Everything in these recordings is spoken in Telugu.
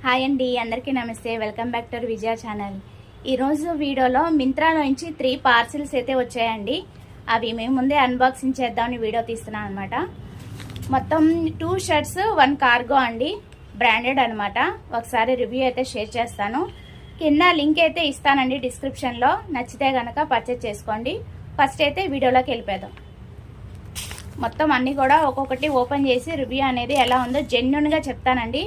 హాయ్ అండి, అందరికీ నమస్తే. Welcome back to Vijaya channel. ఈరోజు వీడియోలో మింత్రాలో నుంచి 3 పార్సిల్స్ అయితే వచ్చాయండి. అవి మేము ముందే అన్బాక్సింగ్ చేద్దామని వీడియో తీస్తున్నాం అనమాట. మొత్తం 2 షర్ట్స్ 1 కార్గో అండి, బ్రాండెడ్ అనమాట. ఒకసారి రివ్యూ అయితే షేర్ చేస్తాను. కింద లింక్ అయితే ఇస్తానండి డిస్క్రిప్షన్లో. నచ్చితే కనుక పర్చేజ్ చేసుకోండి. ఫస్ట్ అయితే వీడియోలోకి వెళ్ళిపోదాం. మొత్తం అన్నీ కూడా ఒక్కొక్కటి ఓపెన్ చేసి రివ్యూ అనేది ఎలా ఉందో జెన్యూన్గా చెప్తానండి.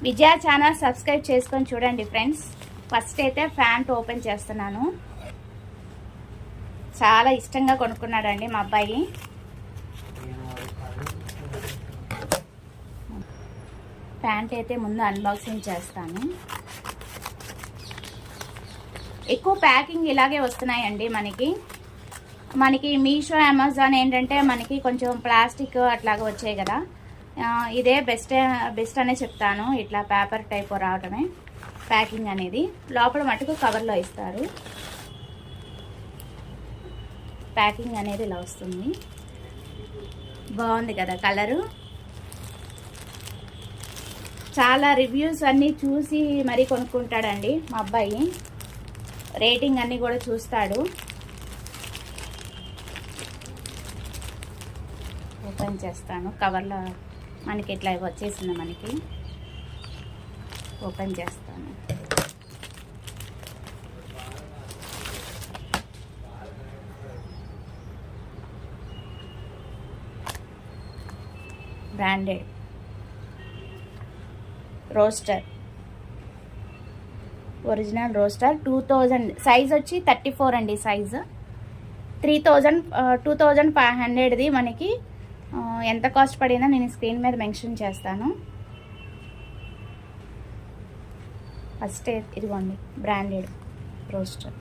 విజయ ఛానల్ సబ్స్క్రైబ్ చేసుకొని చూడండి ఫ్రెండ్స్. ఫస్ట్ అయితే ప్యాంట్ ఓపెన్ చేస్తున్నాను. చాలా ఇష్టంగా కొనుక్కున్నాడండి మా అబ్బాయి. ప్యాంట్ అయితే ముందు అన్బాక్సింగ్ చేస్తాను. ఎక్కువ ప్యాకింగ్ ఇలాగే వస్తున్నాయండి మనకి మీషో అమెజాన్ ఏంటంటే మనకి కొంచెం ప్లాస్టిక్ అట్లాగా వచ్చాయి కదా. ఇదే బెస్ట్ అనే చెప్తాను. ఇట్లా పేపర్ టైప్ రావటమే ప్యాకింగ్ అనేది. లోపల మటుకు కవర్లో ఇస్తారు. ప్యాకింగ్ అనేది ఇలా వస్తుంది. బాగుంది కదా కలరు. చాలా రివ్యూస్ అన్నీ చూసి మరీ కొనుక్కుంటాడండి మా అబ్బాయి. రేటింగ్ అన్నీ కూడా చూస్తాడు. ఓపెన్ చేస్తాను. కవర్లో మనకి ఇట్లా వచ్చేసింది. మనకి ఓపెన్ చేస్తాను. Branded roster, original roster. 2000 size వచ్చి 34 అండి. సైజు 2500ది. మనకి ఎంత కాస్ట్ పడిందో నేను స్క్రీన్ మీద మెన్షన్ చేస్తాను. ఫస్ట్ ఇదిగోండి బ్రాండెడ్ రోస్టర్.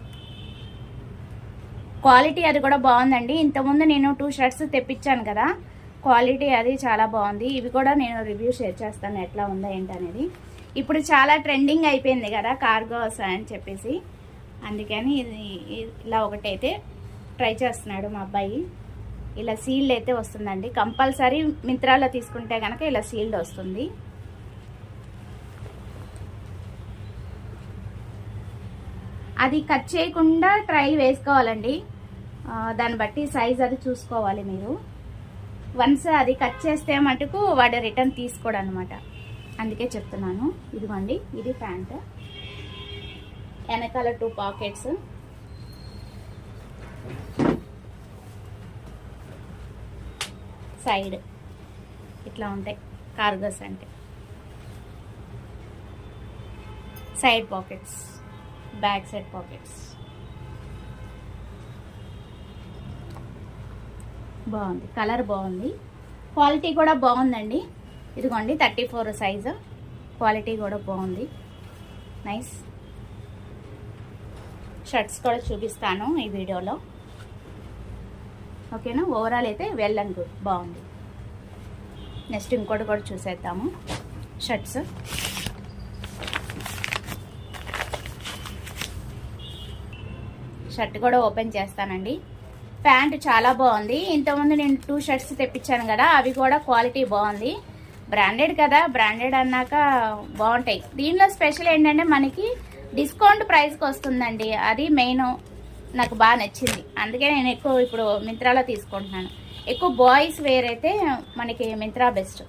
క్వాలిటీ అది కూడా బాగుందండి. ఇంతకుముందు నేను 2 షర్ట్స్ తెప్పించాను కదా, క్వాలిటీ అది చాలా బాగుంది. ఇవి కూడా నేను రివ్యూ షేర్ చేస్తాను ఎట్లా ఉందో ఏంటనేది. ఇప్పుడు చాలా ట్రెండింగ్ అయిపోయింది కదా కార్గోస్ అని చెప్పేసి, అందుకని ఇది ఇలా ఒకటైతే ట్రై చేస్తున్నాడు మా అబ్బాయి. ఇలా సీల్డ్ అయితే వస్తుందండి. కంపల్సరీ మింత్రాలో తీసుకుంటే కనుక ఇలా సీల్డ్ వస్తుంది. అది కట్ చేయకుండా ట్రైల్ వేసుకోవాలండి. దాన్ని బట్టి సైజ్ అది చూసుకోవాలి మీరు. వన్స్ అది కట్ చేస్తే మటుకు వాడు రిటర్న్ తీసుకోడు అనమాట. అందుకే చెప్తున్నాను. ఇదిగోండి, ఇది ప్యాంట్. వెనకాల 2 పాకెట్స్. సైడ్ ఇట్లా ఉంటాయి కార్గోస్ అంటే. Side pockets, back side pockets. బాగుంది, కలర్ బాగుంది, క్వాలిటీ కూడా బాగుందండి. ఇదిగోండి 34 సైజు. క్వాలిటీ కూడా బాగుంది, నైస్. షర్ట్స్ కూడా చూపిస్తాను ఈ వీడియోలో, ఓకేనా. ఓవరాల్ అయితే వెల్ అండ్ గుడ్, బాగుంది. నెక్స్ట్ ఇంకోటి కూడా చూసేద్దాము. షర్ట్స్ షర్ట్ కూడా ఓపెన్ చేస్తానండి. ప్యాంట్ చాలా బాగుంది. ఇంతకుముందు నేను 2 షర్ట్స్ తెప్పించాను కదా, అవి కూడా క్వాలిటీ బాగుంది. బ్రాండెడ్ కదా, బ్రాండెడ్ అన్నాక బాగుంటాయి. దీనిలో స్పెషల్ ఏంటంటే మనకి డిస్కౌంట్ ప్రైస్కి వస్తుందండి. అది మెయిన్ నాకు బాగా నచ్చింది. అందుకే నేను ఎక్కువ ఇప్పుడు మింత్రాలో తీసుకుంటున్నాను. ఎక్కువ బాయ్స్ వేర్ అయితే మనకి మింత్రా బెస్ట్.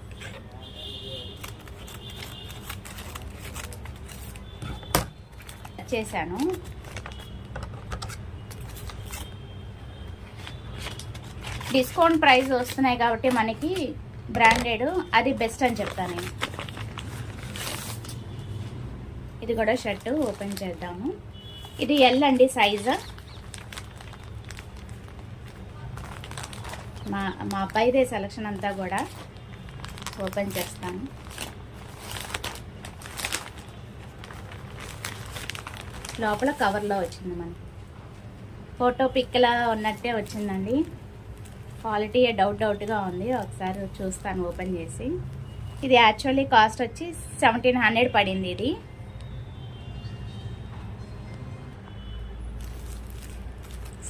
చేశాను. డిస్కౌంట్ ప్రైస్ వస్తున్నాయి కాబట్టి మనకి బ్రాండెడ్ అది బెస్ట్ అని చెప్తాను నేను. ఇది కూడా షర్ట్ ఓపెన్ చేద్దాము. ఇది ఎల్ అండి సైజు. మా అబ్బాయిదే సెలక్షన్ అంతా కూడా. ఓపెన్ చేస్తాను. లోపల కవర్లో వచ్చింది. మనకి ఫోటో పిక్లా ఉన్నట్టే వచ్చిందండి. క్వాలిటీ డౌట్గా ఉంది. ఒకసారి చూస్తాను ఓపెన్ చేసి. ఇది యాక్చువల్లీ కాస్ట్ వచ్చి 1700 పడింది. ఇది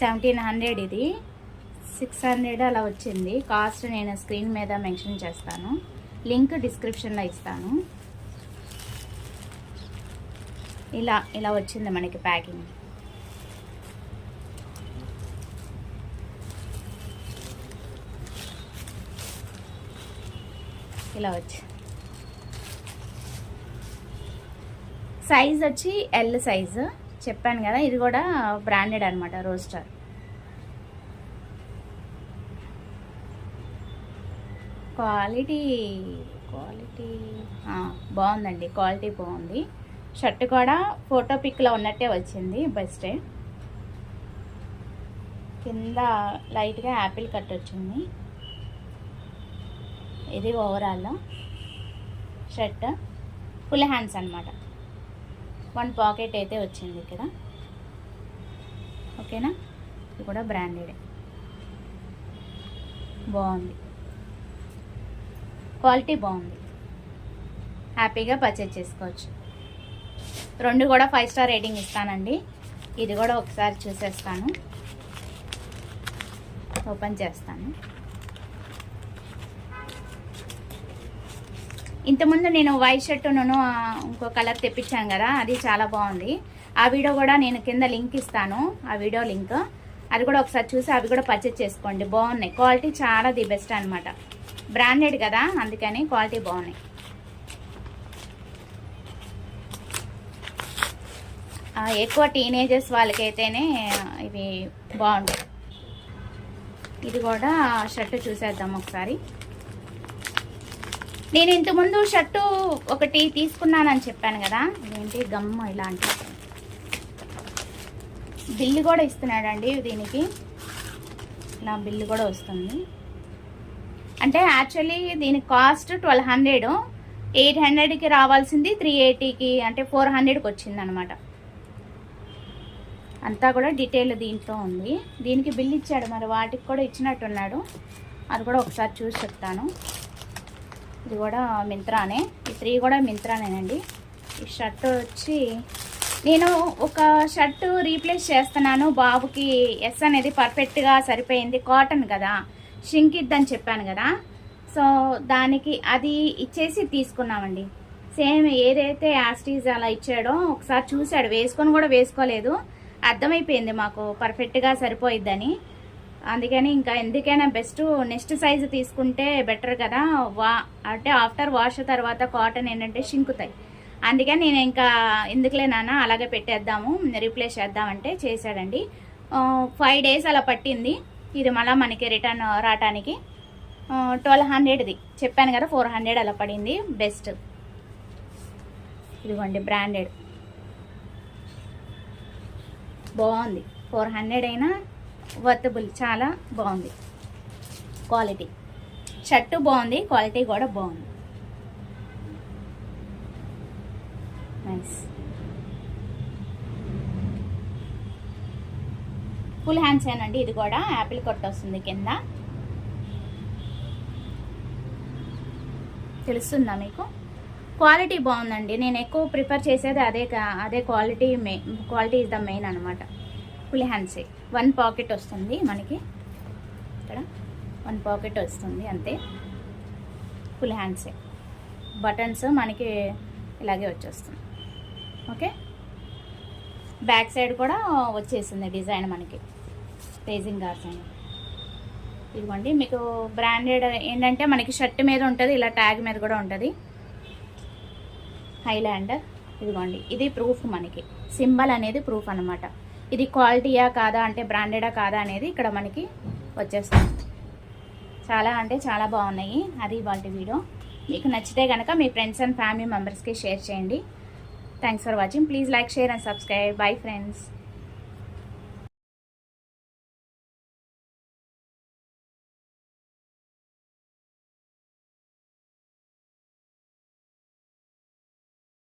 1700. ఇది 600 అలా వచ్చింది. కాస్ట్ నేను స్క్రీన్ మీద మెన్షన్ చేస్తాను. లింక్ డిస్క్రిప్షన్లో ఇస్తాను. ఇలా ఇలా వచ్చింది మనకి ప్యాకింగ్. ఇలా వచ్చి సైజ్ వచ్చి ఎల్ సైజు చెప్పాను కదా. ఇది కూడా బ్రాండెడ్ అనమాట, రోస్టర్. క్వాలిటీ బాగుందండి, క్వాలిటీ బాగుంది. షర్ట్ కూడా ఫోటో పిక్లో ఉన్నట్టే వచ్చింది, బెస్టే. కింద లైట్గా యాపిల్ కట్ వచ్చింది. ఇది ఓవరాల్ షర్ట్. ఫుల్ హ్యాండ్స్ అనమాట. 1 పాకెట్ అయితే వచ్చింది ఇక్కడ. ఓకేనా, ఇది కూడా బ్రాండెడ్, బాగుంది, క్వాలిటీ బాగుంది. హ్యాపీగా పర్చేజ్ చేసుకోవచ్చు. 2 కూడా 5 స్టార్ రేటింగ్ ఇస్తానండి. ఇది కూడా ఒకసారి చూసేస్తాను, ఓపెన్ చేస్తాను. ఇంతకుముందు నేను వైట్ షర్టును ఇంకో కలర్ తెప్పించాను కదా, అది చాలా బాగుంది. ఆ వీడియో కూడా నేను కింద లింక్ ఇస్తాను, ఆ వీడియో లింక్. అది కూడా ఒకసారి చూసి అవి కూడా పర్చేజ్ చేసుకోండి, బాగున్నాయి. క్వాలిటీ చాలా ది బెస్ట్ అనమాట, బ్రాండెడ్ కదా అందుకని క్వాలిటీ బాగున్నాయి. ఎక్కువ టీనేజర్స్ వాళ్ళకైతేనే ఇవి బాగుంటాయి. ఇది కూడా షర్టు చూసేద్దాం ఒకసారి. నేను ఇంతకుముందు షర్టు ఒకటి తీసుకున్నానని చెప్పాను కదా, ఇదేంటి గమ్ము ఇలాంటి బిల్లు కూడా ఇస్తున్నాడండి దీనికి. ఇలా బిల్లు కూడా వస్తుంది. అంటే యాక్చువల్లీ దీని కాస్ట్ 1200, 800కి రావాల్సింది 380కి, అంటే 400కి వచ్చింది అనమాట. అంతా కూడా డీటెయిల్ దీంట్లో ఉంది. దీనికి బిల్ ఇచ్చాడు, మరి వాటికి కూడా ఇచ్చినట్టున్నాడు. అది కూడా ఒకసారి చూసి చెప్తాను. ఇది కూడా మింత్రానే, ఈ 3 కూడా మింత్రానేనండి. ఈ షర్ట్ వచ్చి నేను ఒక షర్టు రీప్లేస్ చేస్తున్నాను బాబుకి. ఎస్ అనేది పర్ఫెక్ట్గా సరిపోయింది, కాటన్ కదా, షింకిద్దని చెప్పాను కదా. సో దానికి అది ఇచ్చేసి తీసుకున్నామండి. సేమ్ ఏదైతే యాస్టీజ్ అలా ఇచ్చాడో ఒకసారి చూశాడు, వేసుకొని కూడా వేసుకోలేదు, అర్థమైపోయింది మాకు పర్ఫెక్ట్గా సరిపోయిద్దని. అందుకని ఇంకా ఎందుకైనా బెస్ట్ నెక్స్ట్ సైజు తీసుకుంటే బెటర్ కదా. అంటే ఆఫ్టర్ వాష్ తర్వాత కాటన్ ఏంటంటే షింకుతాయి. అందుకని నేను ఇంకా ఎందుకులే నాన్న అలాగే పెట్టేద్దాము, రీప్లేస్ చేద్దామంటే చేశాడండి. 5 డేస్ అలా పట్టింది. ఇది మళ్ళీ మనకి రిటర్న్ రావటానికి. 1200ది చెప్పాను కదా, 400 అలా పడింది. బెస్ట్. ఇదిగోండి బ్రాండెడ్, బాగుంది. 400 అయినా వర్తబుల్, చాలా బాగుంది. క్వాలిటీ షర్టు బాగుంది, క్వాలిటీ కూడా బాగుంది. నైస్. ఫుల్ హ్యాండ్స్ ఏనండి. ఇది కూడా యాపిల్ కట్ వస్తుంది కింద, తెలుస్తుందా మీకు? క్వాలిటీ బాగుందండి. నేను ఎక్కువ ప్రిఫర్ చేసేది అదే quality. Quality is the main అనమాట. ఫుల్ హ్యాండ్సే. 1 పాకెట్ వస్తుంది మనకి ఇక్కడ, 1 పాకెట్ వస్తుంది అంతే. ఫుల్ హ్యాండ్సే. బటన్స్ మనకి ఇలాగే వచ్చేస్తుంది. ఓకే, బ్యాక్ సైడ్ కూడా వచ్చేసింది డిజైన్ మనకి, రేజింగ్ డిజైన్. ఇదిగోండి మీకు బ్రాండెడ్ ఏంటంటే మనకి షర్ట్ మీద ఉంటుంది, ఇలా ట్యాగ్ మీద కూడా ఉంటుంది. హైలాండర్. ఇదిగోండి ఇది ప్రూఫ్, మనకి సింబల్ అనేది ప్రూఫ్ అనమాట. ఇది క్వాలిటీయా కాదా అంటే బ్రాండెడా కాదా అనేది ఇక్కడ మనకి వచ్చేస్తుంది. చాలా అంటే చాలా బాగున్నాయి. అది ఇవాళ వీడియో. మీకు నచ్చితే కనుక మీ ఫ్రెండ్స్ అండ్ ఫ్యామిలీ మెంబర్స్కి షేర్ చేయండి. Thanks for watching. Please like, share and subscribe. Bye friends.